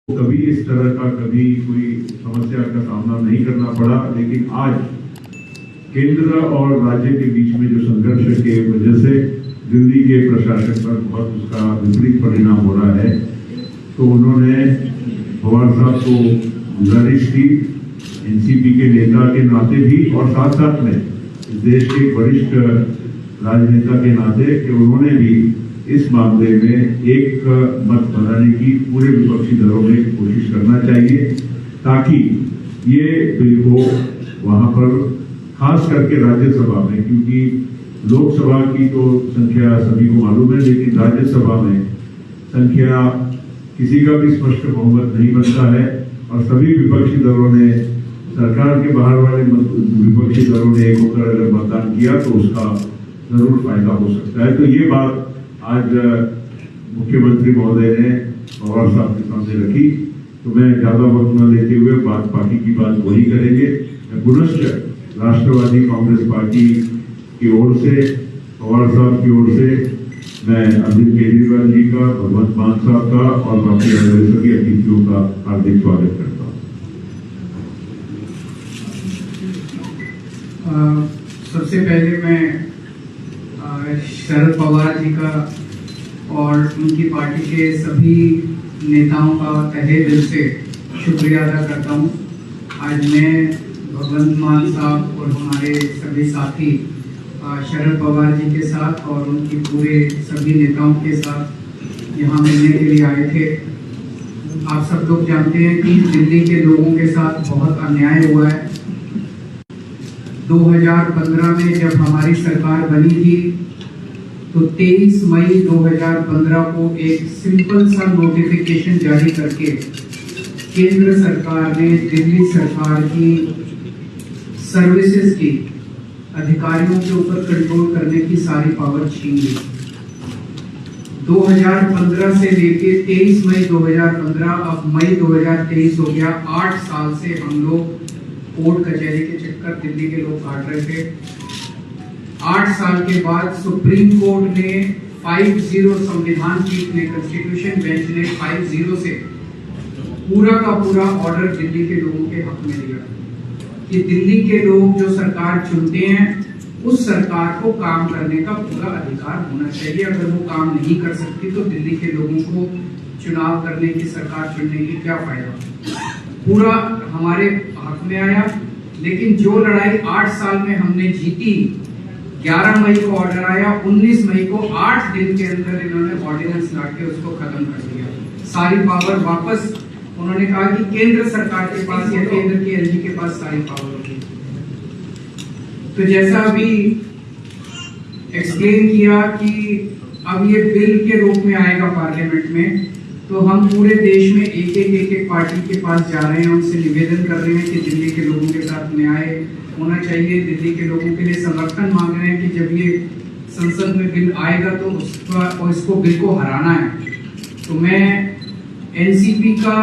कभी इस तरह का कभी कोई समस्या का सामना नहीं करना पड़ा, लेकिन आज केंद्र और राज्य के बीच में जो संघर्ष के वजह से दिल्ली के प्रशासन पर बहुत उसका विपरीत परिणाम हो रहा है, तो उन्होंने पवार साहब को गुजारिश की एनसीपी के नेता के नाते भी और साथ साथ में देश के वरिष्ठ राजनेता के नाते कि उन्होंने भी इस मामले में एक मत बनाने की पूरे विपक्षी दलों में कोशिश करना चाहिए, ताकि ये बिल को वहां पर खास करके राज्यसभा में, क्योंकि लोकसभा की तो संख्या सभी को मालूम है, लेकिन राज्यसभा में संख्या किसी का भी स्पष्ट बहुमत नहीं बनता है और सभी विपक्षी दलों ने, सरकार के बाहर वाले विपक्षी दलों ने एक होकर अगर मतदान किया तो उसका जरूर फायदा हो सकता है। तो ये बात आज मुख्यमंत्री महोदय ने पवार साहब के सामने रखी, तो मैं ज्यादा वक्त न लेते हुए बाकी की बात वही करेंगे। मैं पुनश्च राष्ट्रवादी कांग्रेस पार्टी की ओर से, पवार साहब की ओर से मैं अरविंद केजरीवाल जी का, भगवंत मान साहब का और बाकी सभी अतिथियों का हार्दिक स्वागत करता हूँ। सबसे पहले मैं शरद पवार जी का और उनकी पार्टी के सभी नेताओं का तहे दिल से शुक्रिया अदा करता हूँ। आज मैं भगवंत मान साहब और हमारे सभी साथी शरद पवार जी के साथ और उनकी पूरे सभी नेताओं के साथ यहाँ मिलने के लिए आए थे। आप सब लोग जानते हैं कि दिल्ली के लोगों के साथ बहुत अन्याय हुआ है। 2015 में जब हमारी सरकार बनी थी तो 23 मई 2015 को एक सिंपल सा नोटिफिकेशन जारी करके केंद्र सरकार ने दिल्ली सरकार की सर्विसेज की अधिकारियों के ऊपर कंट्रोल करने की सारी पावर छीन ली। 2015 से लेके 23 मई 2015, अब मई 2023 हो गया। 8 साल से हम लोग कोर्ट कचहरी के चक्कर दिल्ली के लोग काट रहे थे। 8 साल के बाद सुप्रीम कोर्ट ने 5-0 संविधान पीठ ने, कॉन्स्टिट्यूशन बेंच ने 5-0 से पूरा का पूरा ऑर्डर दिल्ली के लोगों के हक में दिया कि दिल्ली के लोग जो सरकार चुनते हैं उस सरकार को काम करने का पूरा अधिकार होना चाहिए। अगर वो काम नहीं कर सकती तो दिल्ली के लोगों को चुनाव करने की, सरकार चुनने की क्या फायदा। पूरा हमारे हक में आया। लेकिन जो लड़ाई 8 साल में हमने जीती, 11 मई को ऑर्डर आया, 19 मई को 8 दिन के अंदर इन्होंने ऑर्डिनेंस लाके उसको खत्म कर दिया। सारी पावर वापस, उन्होंने कहा कि केंद्र सरकार के पास या केंद्र के एलजी के पास सारी पावर होगी। तो जैसा अभी एक्सप्लेन किया कि अब ये बिल के रूप में आएगा पार्लियामेंट में, तो हम पूरे देश में एक पार्टी के पास जा रहे हैं, उनसे निवेदन कर रहे हैं कि दिल्ली के लोगों के साथ न्याय होना चाहिए। दिल्ली के लोगों के लिए समर्थन मांग रहे हैं कि जब ये संसद में बिल आएगा तो इसको बिल को हराना है। तो मैं एनसीपी का,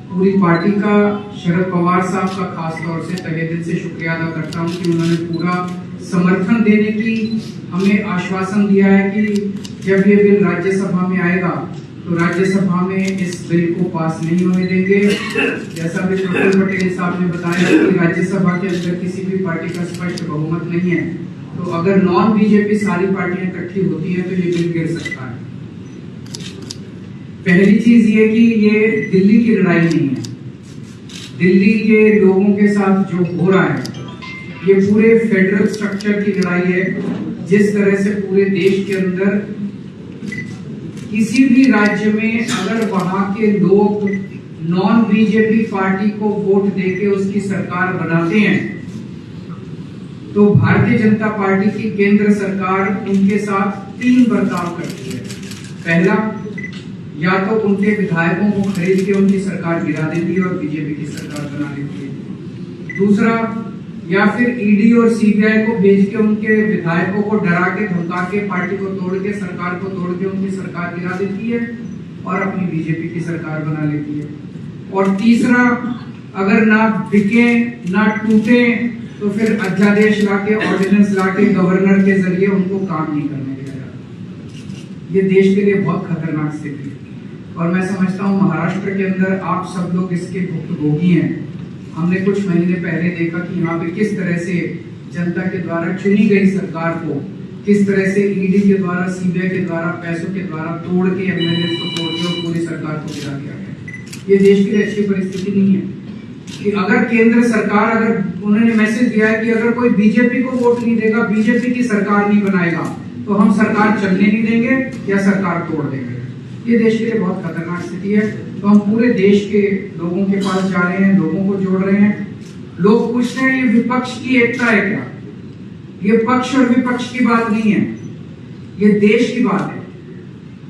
पूरी पार्टी का, शरद पवार साहब का खास तौर से तहे दिल से शुक्रिया अदा करता हूं कि उन्होंने पूरा समर्थन देने की हमें आश्वासन दिया है कि जब ये बिल राज्यसभा में आएगा तो राज्यसभा में इस बिल को पास नहीं होने देंगे। जैसा भी प्रफुल्ल पटेल साहब ने बताया कि राज्यसभा के अंदर किसी भी पार्टी का स्पष्ट बहुमत नहीं है, तो अगर नॉन बीजेपी सारी पार्टियां इकट्ठी होती हैं तो ये बिल गिर सकता है। पहली चीज ये कि ये दिल्ली की लड़ाई नहीं है। दिल्ली के लोगों के साथ जो हो रहा है ये पूरे फेडरल स्ट्रक्चर की लड़ाई है। जिस तरह से पूरे देश के अंदर किसी भी राज्य में अगर वहां के लोग नॉन बीजेपी पार्टी को वोट देके उसकी सरकार बनाते हैं तो भारतीय जनता पार्टी की केंद्र सरकार उनके साथ 3 बर्ताव करती है। पहला, या तो उनके विधायकों को खरीद के उनकी सरकार गिरा देती है और बीजेपी की सरकार बना लेती है। दूसरा, या फिर ईडी और सीबीआई को भेज के उनके विधायकों को डरा के, धमका के, पार्टी को तोड़ के, सरकार को तोड़ के उनकी सरकार गिरा देती है और अपनी बीजेपी की सरकार बना लेती है। और तीसरा, अगर ना बिके ना टूटे तो फिर अध्यादेश लाके, ऑर्डिनेंस लाके गवर्नर के जरिए उनको काम नहीं करने दिया जाता। ये देश के लिए बहुत खतरनाक स्थिति है। और मैं समझता हूँ महाराष्ट्र के अंदर आप सब लोग इसके भुक्तभोगी हैं। हमने कुछ महीने पहले देखा कि यहाँ पे किस तरह से जनता के द्वारा चुनी गई सरकार को किस तरह से ईडी के द्वारा, सीबीआई के द्वारा, पैसों के द्वारा तोड़ के एमएलए को तोड़ के और पूरी सरकार को गिरा दिया गया। ये देश के लिए अच्छी परिस्थिति नहीं है कि अगर केंद्र सरकार, अगर उन्होंने मैसेज दिया है कि अगर कोई बीजेपी को वोट नहीं देगा, बीजेपी की सरकार नहीं बनाएगा, तो हम सरकार चलने नहीं देंगे या सरकार तोड़ देंगे। ये देश के लिए बहुत खतरनाक स्थिति है। तो हम पूरे देश के लोगों के पास जा रहे हैं, लोगों को जोड़ रहे हैं। लोग पूछते हैं ये विपक्ष की एकता है क्या? ये पक्ष और विपक्ष की बात नहीं है, ये देश की बात है,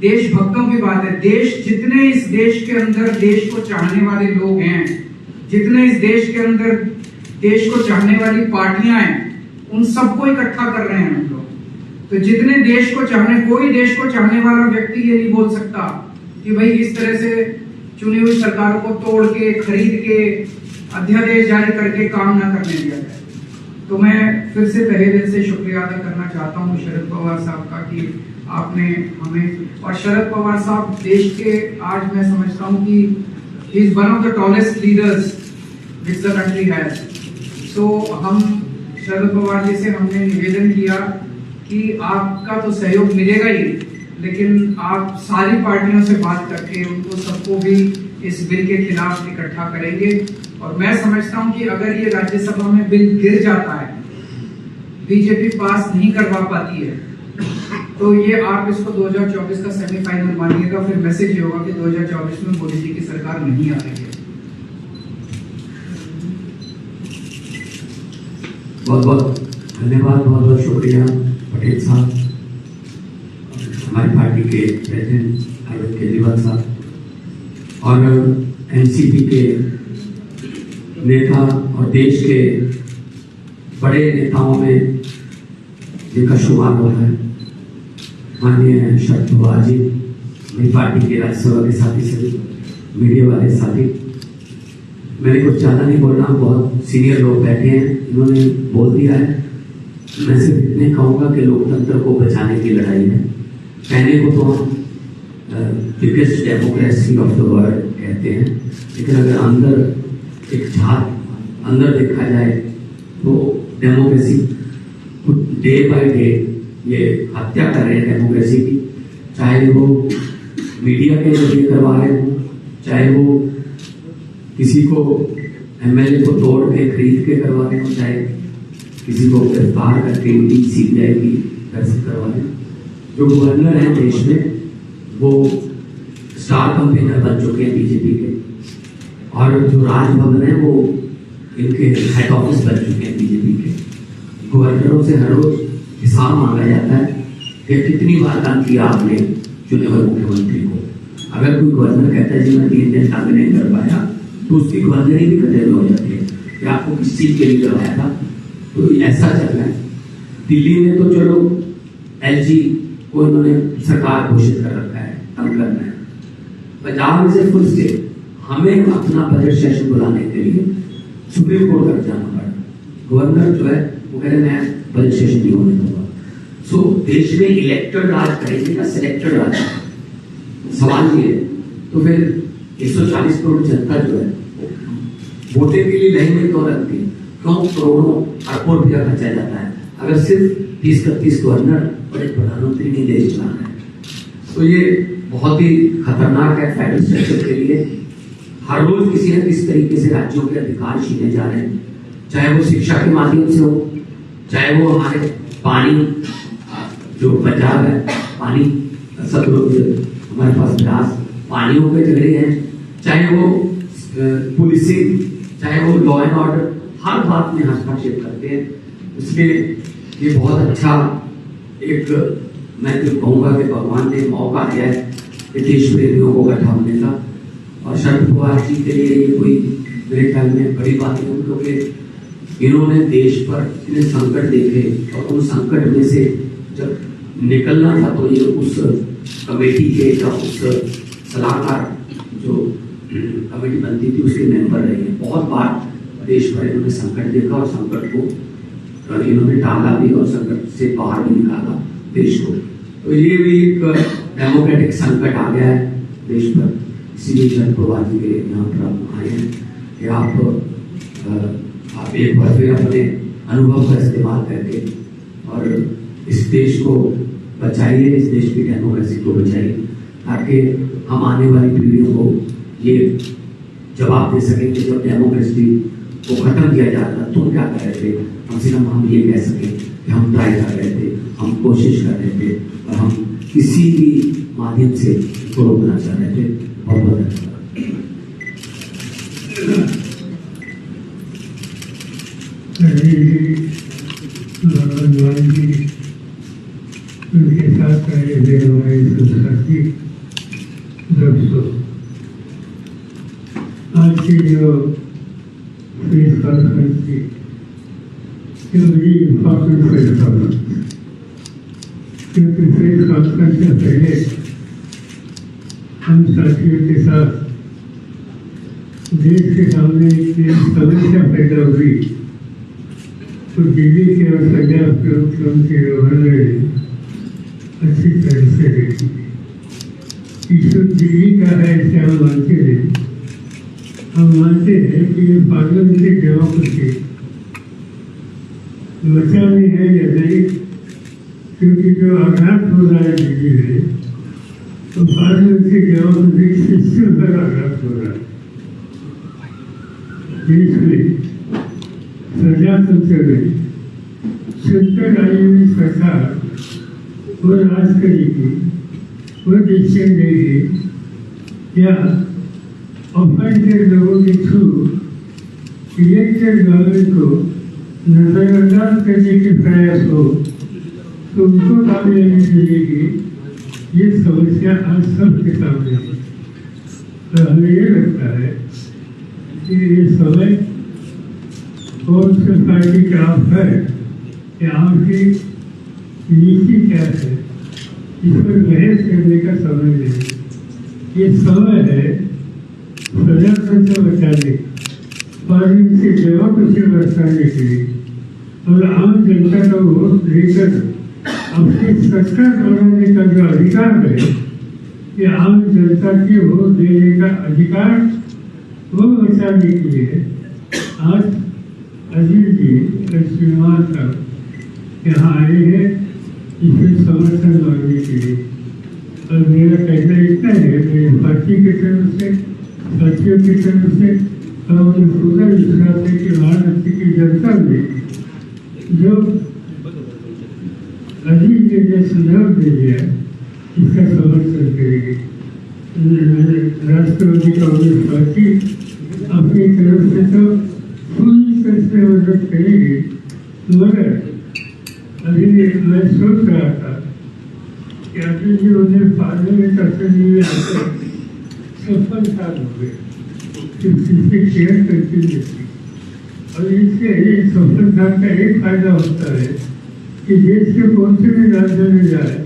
देशभक्तों की बात है। देश, जितने इस देश के अंदर देश को चाहने वाले लोग हैं, जितने इस देश के अंदर देश को चाहने वाली पार्टियां हैं, उन सबको इकट्ठा कर रहे हैं हम लोग। तो जितने देश को चाहने, कोई देश को चाहने वाला व्यक्ति ये नहीं बोल सकता कि भाई इस तरह से चुनी हुई सरकारों को तोड़ के, खरीद के, अध्यादेश जारी करके काम ना करने दिया जाए। तो मैं फिर से तहे दिल से शुक्रिया अदा करना चाहता हूँ शरद पवार साहब का कि आपने हमें, और शरद पवार साहब देश के, आज मैं समझता हूँ कि he is one of the tallest leaders which the country has. So हम शरद पवार जी से हमने निवेदन किया कि आपका तो सहयोग मिलेगा ही, लेकिन आप सारी पार्टियों से बात करके उनको सबको भी इस बिल के खिलाफ इकट्ठा करेंगे। और मैं समझता हूं कि अगर ये राज्यसभा में बिल गिर जाता है, बीजेपी पास नहीं करवा पाती है, तो ये आप इसको 2024 का सेमीफाइनल मानिएगा। फिर मैसेज ये होगा कि 2024 में मोदी जी की सरकार नहीं आ रही है। बहुत बहुत धन्यवाद, बहुत बहुत शुक्रिया पटेल साहब, हमारी पार्टी के प्रेसिडेंट अरविंद केजरीवाल साहब और एनसीपी के नेता और देश के बड़े नेताओं में जिनका शुमार होता है माननीय शरद पवार जी, मेरी पार्टी के राज्यसभा के साथी सभी मीडिया वाले साथी। मैंने कुछ ज़्यादा नहीं बोलना, बहुत सीनियर लोग बैठे हैं, इन्होंने बोल दिया है। मैं सिर्फ इतने कहूँगा कि लोकतंत्र को बचाने की लड़ाई है। कहने को तो हम biggest democracy of the world कहते हैं, लेकिन अगर अंदर एक झाग अंदर देखा जाए तो डेमोक्रेसी डे बाय डे ये हत्या कर रहे हैं डेमोक्रेसी की। चाहे वो मीडिया के जरिए करवा रहे हो, चाहे वो किसी को एमएलए को तोड़ के खरीद के करवा रहे हो, चाहे किसी को गिरफ्तार करके ईडी सीबीआई की घर से करवा रहे हो। जो गवर्नर हैं देश में वो स्टार कंपेनर बन चुके हैं बीजेपी के, और जो राजभवन है वो इनके हेड ऑफिस बन चुके हैं बीजेपी के। गवर्नरों से हर रोज हिसाब मांगा जाता है कि कितनी बार काम किया आपने चुने हुए मुख्यमंत्री को। अगर कोई गवर्नर कहता है जी मैं 3 दिन काम नहीं कर पाया, तो उसकी गवर्नरी भी खतरे में हो जाती है कि आपको किस चीज के लिए करवाया था। तो ऐसा चल रहा है। दिल्ली में तो चलो एलजी को इन्होंने सरकार घोषित कर रखा है, तंग करना है। पंजाब में से फुल स्टे हमें अपना बजट सेशन बुलाने के लिए सुप्रीम कोर्ट तक जाना पड़ा। गवर्नर जो है वो कह रहे मैं बजट सेशन नहीं होने दूंगा। सो देश में इलेक्टेड राज करेंगे या सिलेक्टेड राज, सवाल ये है। तो फिर 140 करोड़ जनता जो है वोटे के लिए लाइन में क्यों लगती है? क्यों करोड़ों अरबों रुपया खर्चा जाता है अगर सिर्फ 30-31 गवर्नर और एक प्रधानमंत्री ने देश चलाना है? तो ये बहुत ही खतरनाक है फेडरल स्ट्रक्चर के लिए। हर रोज किसी न किसी तरीके से राज्यों के अधिकार छीने जा रहे हैं, चाहे वो शिक्षा के माध्यम से हो, चाहे वो हमारे पानी जो पंजाब है, पानी सब लोग हमारे पास विकास पानियों के झगड़े हैं, चाहे वो पुलिसिंग, चाहे वो लॉ एंड ऑर्डर, हर बात में हस्तक्षेप करते हैं। इसलिए ये बहुत अच्छा एक, मैं तो कहूँगा कि भगवान ने मौका दिया है कि देश प्रेमियों को इकट्ठा होने का। और शरद पवार जी के लिए ये कोई मेरे ख्याल में बड़ी बात है, क्योंकि इन्होंने देश पर इतने संकट देखे और उन संकट में से जब निकलना था तो ये उस कमेटी के या उस सलाहकार जो कमेटी बनती थी उसके मेंबर रहे हैं। बहुत बार देश पर इन्होंने संकट देखा और संकट को इन्होंने टाला भी और संकट से बाहर भी निकाला देश को। तो ये भी एक डेमोक्रेटिक संकट आ गया है देश पर, इसीलिए जनप्रवादी के यहाँ पर हम आए हैं कि आप एक बार फिर अपने अनुभव का इस्तेमाल करके और इस देश को बचाइए, इस देश की डेमोक्रेसी को बचाइए, ताकि हम आने वाली पीढ़ियों को ये जवाब दे सकें कि जब डेमोक्रेसी को खत्म किया जा रहा था तुम क्या कर रहे थे, कम से कम हम ये कह सकें कि हम ट्राई कर रहे थे, हम कोशिश कर रहे थे और हम किसी भी माध्यम से इसको रोकना चाह रहे थे। बहुत बहुत धन्यवाद। उनके साथ रहे थे हमारे साथी दोस्तों, आज की जो प्रेस कॉन्फ्रेंस थी बड़ी इम्पोर्टेंट प्रेस कॉन्फ्रेंस, क्योंकि प्रेस कॉन्फ्रेंस से पहले हम साथियों के साथ देश के सामने एक समस्या पैदा हुई तो दिल्ली के और पंजाब के मुख्यमंत्री उन्होंने अच्छी तरह से देखी। इशू दिल्ली का है इसे हम मानते हैं। हम मानते हैं कि ये पार्लियामेंट्री डेमोक्रेसी बचानी है या नहीं, क्योंकि जो आघात हो रहा है दिल्ली में तो पार्लियामेंट्री डेमोक्रेसी सिस्टम पर आघात हो रहा है। देश में प्रजातंत्र में सेंट्रल आई हुई सरकार वो राज करेगी, वो डिसीजन देगी या अपॉइंटेड लोगों के थ्रू इलेक्टेड गवर्नमेंट को नजरअंदाज करने के प्रयास हो तो उनको कामयाबी मिलेगी। ये समस्या आज सबके सामने है। तो हमें ये लगता है कि ये समय कौन से पार्टी का आप है कि आपकी नीति क्या है, इस पर बहस करने का समय नहीं। ये समय है प्रजातंत्र बचाने, पार्लियामेंट्री डेमोक्रेसी बचाने के लिए और आम जनता का वोट लेकर अपनी सरकार बनाने का जो अधिकार है, कि आम जनता की वोट देने का अधिकार वो बचाने के लिए आज अजीत जी श्रीमान साहब यहाँ आए हैं इसमें समर्थन मांगने के लिए। और मेरा कहना इतना है, मेरी पार्टी की तरफ से, साथियों की तरफ से और मुझे पूरा विश्वास है कि महाराष्ट्र की जनता में जो अजीत जी ने सुझाव दे दिया इसका समर्थन करेगी। राष्ट्रवादी कांग्रेस पार्टी अपनी तरफ से तो पूरी तरह से मदद करेगी, मगर अभी मैं सोच रहा था कि अभी जी उन्हें पार्लियामेंट असेंबली में आते 56 साल हो गए, जिससे शेयर करती थी। और इससे 56 साल का एक फायदा होता है कि देश के कौन से भी राज्य में जाए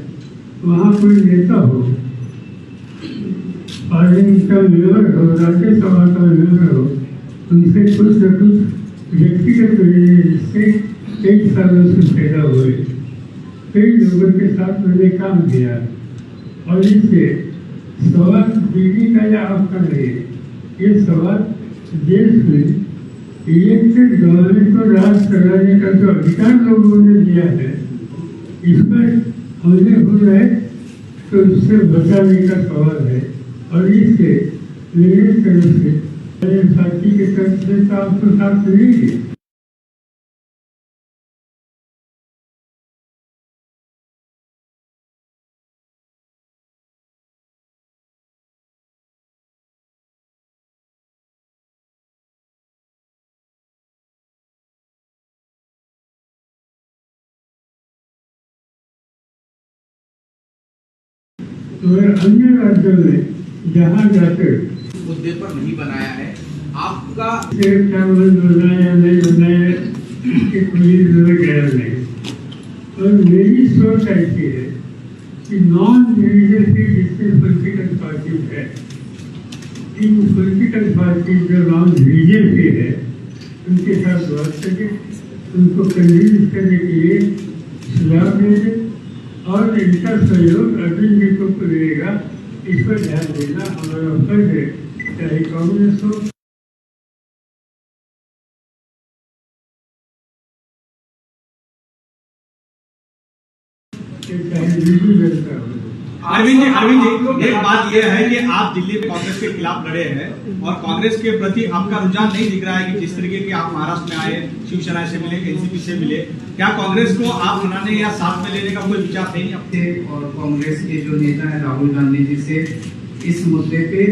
वहाँ कोई नेता हो, पार्लियामेंट का मेंबर हो, राज्यसभा का मेंबर हो, उनसे कुछ न कुछ व्यक्तिगत से कई सालों से पैदा हुए, कई लोगों के साथ मैंने काम किया। और इससे सवाल दिल्ली का या आपका नहीं है, ये सवाल देश में इलेक्टेड गवर्नमेंट को राज कराने का जो अधिकार लोगों ने दिया है, इस पर हमने हो रहे तो उससे बचाने का सवाल है। और इससे मेरी तरफ से, मेरे साथी की तरफ से तो आपको साथ मिलेगी। अन्य राज्यों में जहाँ जाकर मुद्दे पर नहीं बनाया है, आपका क्या बनाया नहीं बनाया कि कोई गया नहीं। और मेरी सोच ऐसी है कि नॉन रिलीजियसली जितने पॉलिटिकल पार्टीज है, इन पॉलिटिकल पार्टीज जो नॉन रिलीजियसली है उनके साथ बात करके उनको कन्विंस करने के लिए सुझाव देंगे और इनका सहयोग अर्जुन जी को मिलेगा इस पर ध्यान देना हमारा फर्ज है, चाहे कांग्रेस हो चाहे बीजेपी जनता हो। अरविंद जी, एक बात यह है कि आप दिल्ली में कांग्रेस के खिलाफ लड़े हैं और कांग्रेस के प्रति आपका रुझान नहीं दिख रहा है कि जिस तरीके के आप महाराष्ट्र में आए, शिवसेना से मिले, एनसीपी से मिले, क्या कांग्रेस को आप मनाने या साथ में लेने का कोई विचार नहीं अपने? और कांग्रेस के जो नेता है राहुल गांधी जी से इस मुद्दे पे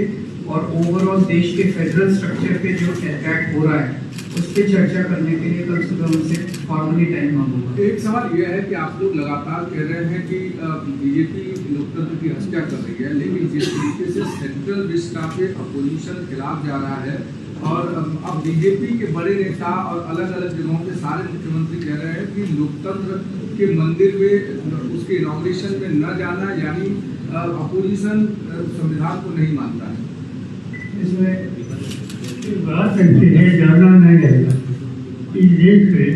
और ओवरऑल देश के फेडरल स्ट्रक्चर पे जो अटैक हो रहा है उस पर चर्चा करने के लिए कल सुबह उनसे फॉर्मली टाइम मांगूंगा। एक सवाल यह है कि आप लोग लगातार कह रहे हैं कि बीजेपी लोकतंत्र की हत्या कर रही है, लेकिन जिस तरीके से सेंट्रल विस्टा पे अपोजिशन खिलाफ जा रहा है और अब बीजेपी के बड़े नेता और अलग अलग जगहों पे सारे मुख्यमंत्री कह रहे हैं कि लोकतंत्र के मंदिर में उसके इनॉग्रेशन में न जाना, यानी अपोजिशन संविधान को नहीं मानता है। इसमें बात ऐसी है, जाना नहीं रहेगा। इस देश में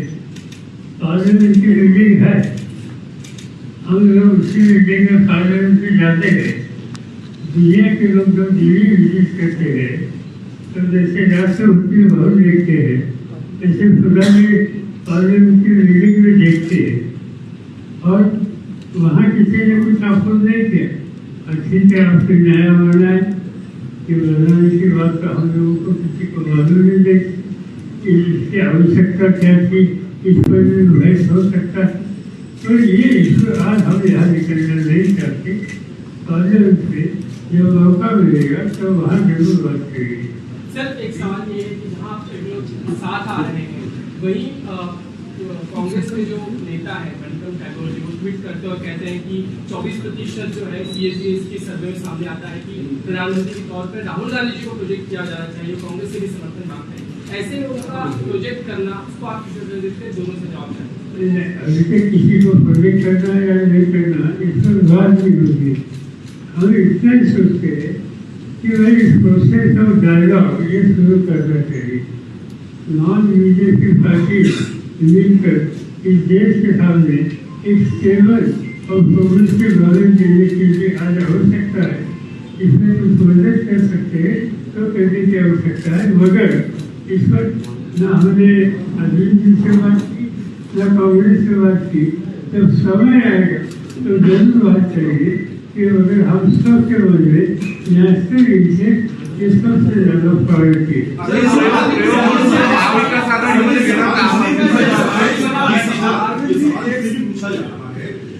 पार्लियामेंट की मीटिंग है, हम लोग उसी मीटिंग में पार्लियामेंट में जाते हैं। दुनिया के लोग जब दिल्ली विजिट करते हैं तो जैसे राष्ट्रपति भवन देखते हैं, ऐसे पुराने पार्लियामेंट की मीटिंग में देखते हैं और वहाँ किसी ने कुछ अपोज नहीं किया। अच्छी तरह आपसे न्याय माना है कि बनाने की बात तो हम लोगों को किसी को मालूम नहीं है कि इसकी आवश्यकता क्या थी, इस पर भी बहस हो सकता है। तो ये इशू आज हम यहाँ निकलना नहीं चाहते। पार्लियामेंट में जब मौका मिलेगा तो वहाँ जरूर बात करेंगे। सर, एक सवाल ये है कि जहाँ आप लोग साथ आ रहे हैं, वहीं कांग्रेस के जो नेता है मणिकम टैगोर जी, वो ट्वीट करते और कहते हैं कि 24% जो है CAGS के सर्वे में सामने आता है कि प्रधानमंत्री के तौर पर राहुल गांधी जी को प्रोजेक्ट किया जाना चाहिए। कांग्रेस से भी समर्थन मांगते हैं। ऐसे लोगों का प्रोजेक्ट करना, उसको आप किस तरह देखते हैं? दोनों से जवाब दें। अभी तक किसी को प्रोजेक्ट करना है या नहीं करना, इस पर बात नहीं होगी। हम इतना ही सोचते हैं कि भाई इस प्रोसेस ऑफ डायलॉग ये शुरू करना चाहिए। नॉन बीजेपी पार्टी मिलकर इस देश के सामने एक स्टेबल और प्रोग्रेसिव गवर्नमेंट देने के लिए आज आवश्यकता है। इसमें कुछ मदद कर सकते हैं तो करने की आवश्यकता है, मगर इस पर न हमने अरविंद जी से बात की न कांग्रेस से बात की। जब समय आएगा तो जरूर बात करेंगे कि अगर हम सबके मन में नेशनल से ये सबसे ज्यादा प्रायोरिटी है।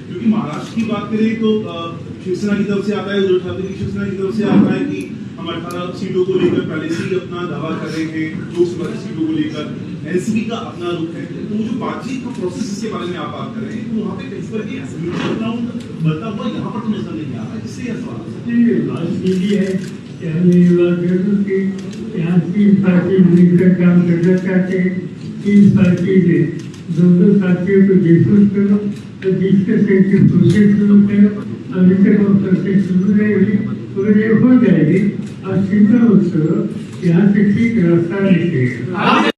क्योंकि महाराष्ट्र की बात करें तो शिवसेना की तरफ से आता है, उद्धव ठाकरे की शिवसेना की तरफ से आता है कि हम 18 सीटों को लेकर पहले से ही अपना दावा कर रहे थे, लोकसभा सीटों को लेकर एनसीपी का अपना रुख है। तो जो बातचीत का प्रोसेस के बारे में आप बात कर रहे हैं, तो वहाँ पे कहीं पर एक राउंड बनता हुआ यहाँ पर तो नजर नहीं आ रहा, इससे यह सवाल बात सीधी है कि हमने ये बात जरूर की, यहाँ 3 पार्टी मिलकर काम करना चाहते हैं। 3 पार्टी ने 2-2 साथियों को डिस्कस करो तो डिस्कशन की प्रोसेस शुरू करो। अभी तक वो प्रोसेस शुरू नहीं हुई, तो ये हो जाएगी और चिंता मत करो, यहाँ से ठीक रास्ता निकलेगा।